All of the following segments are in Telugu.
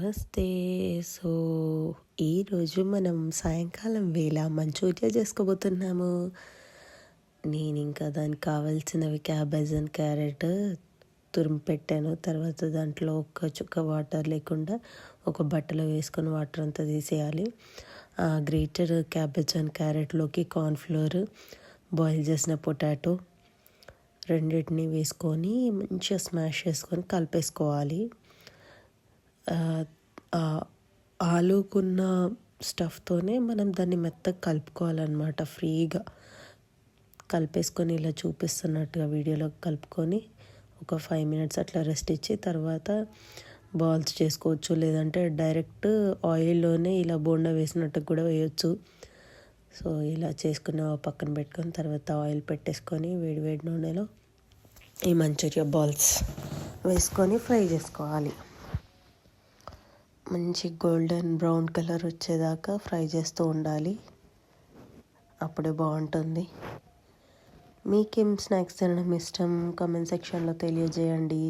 నమస్తే. సో, ఈరోజు మనం సాయంకాలం వేళ మంచూరియా చేసుకోబోతున్నాము. నేనింకా దానికి కావాల్సినవి క్యాబేజ్ అండ్ క్యారెట్ తురిమి పెట్టాను. తర్వాత దాంట్లో ఒక్క చుక్క వాటర్ లేకుండా ఒక బట్టలో వేసుకొని వాటర్ అంతా తీసేయాలి. గ్రేటెడ్ క్యాబేజ్ అండ్ క్యారెట్లోకి కార్న్‌ఫ్లోర్, బాయిల్ చేసిన పొటాటో రెండిటిని వేసుకొని మంచిగా స్మాష్ చేసుకొని కలిపేసుకోవాలి. ఆలూకున్న స్టఫ్తోనే మనం దాన్ని మెత్తగా కలుపుకోవాలన్నమాట. ఫ్రీగా కలిపేసుకొని ఇలా చూపిస్తున్నట్టుగా వీడియోలో కలుపుకొని ఒక 5 మినిట్స్ అట్లా రెస్ట్ ఇచ్చి తర్వాత బాల్స్ చేసుకోవచ్చు. లేదంటే డైరెక్ట్ ఆయిల్లోనే ఇలా బోండా వేసినట్టు కూడా వేయొచ్చు. సో ఇలా చేసుకున్న పక్కన పెట్టుకొని తర్వాత ఆయిల్ పెట్టేసుకొని వేడి వేడి నూనెలో ఈ మంచూరియా బాల్స్ వేసుకొని ఫ్రై చేసుకోవాలి. మంచి గోల్డెన్ బ్రౌన్ కలర్ వచ్చేదాకా ఫ్రై చేస్తూ ఉండాలి. అప్పుడే బాగుంటుంది. మీకేం స్నాక్స్ తినడం ఇష్టం కామెంట్ సెక్షన్లో తెలియజేయండి.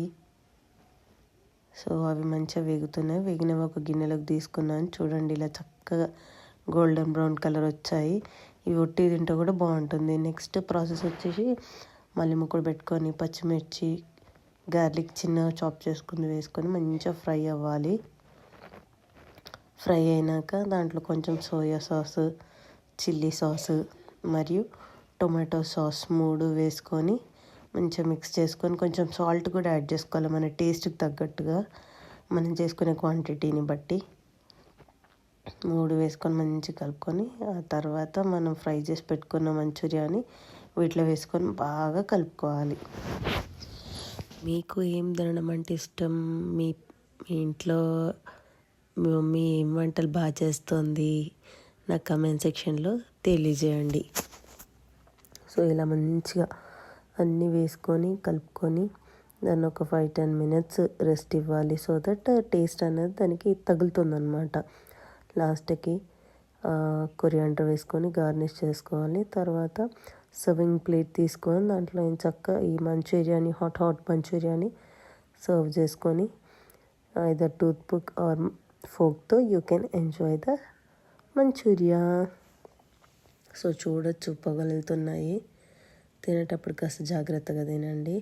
సో అవి మంచిగా వేగుతున్నాయి. వేగినవి ఒక గిన్నెలోకి తీసుకున్నాను. చూడండి ఇలా చక్కగా గోల్డెన్ బ్రౌన్ కలర్ వచ్చాయి. ఇవి ఒట్టి తింటే కూడా బాగుంటుంది. నెక్స్ట్ ప్రాసెస్ వచ్చేసి మళ్ళీ ముక్కలు పెట్టుకొని పచ్చిమిర్చి, గార్లిక్ చిన్న చాప్ చేసుకుని వేసుకొని మంచిగా ఫ్రై అవ్వాలి. ఫ్రై అయినాక దాంట్లో కొంచెం సోయా సాస్, చిల్లీ సాస్ మరియు టొమాటో సాస్ 3 వేసుకొని మంచిగా మిక్స్ చేసుకొని కొంచెం సాల్ట్ కూడా యాడ్ చేసుకోవాలి మన టేస్ట్కి తగ్గట్టుగా మనం చేసుకునే క్వాంటిటీని బట్టి 3 వేసుకొని మంచిగా కలుపుకొని ఆ తర్వాత మనం ఫ్రై చేసి పెట్టుకున్న మంచూరియాని వీటిలో వేసుకొని బాగా కలుపుకోవాలి. మీకు ఏం తినడం అంటే ఇష్టం? మీ ఇంట్లో మీ మమ్మీ ఏం వంటలు బాగా చేస్తుంది నాకు కామెంట్ సెక్షన్లో తెలియజేయండి. సో ఇలా మంచిగా అన్నీ వేసుకొని కలుపుకొని దాన్ని ఒక 5-10 మినిట్స్ రెస్ట్ ఇవ్వాలి. సో దట్ టేస్ట్ అనేది దానికి తగులుతుందన్నమాట. లాస్ట్కి కొరియాండర్ వేసుకొని గార్నిష్ చేసుకోవాలి. తర్వాత సర్వింగ్ ప్లేట్ తీసుకొని దాంట్లో చక్కగా ఈ మంచూరియాని హాట్ మంచూరియాని సర్వ్ చేసుకొని either toothpick or forkతో you can enjoy the Manchuria. So చూడొచ్చు పొగలుతున్నాయి. తినేటప్పుడు కాస్త జాగ్రత్తగా తినండి.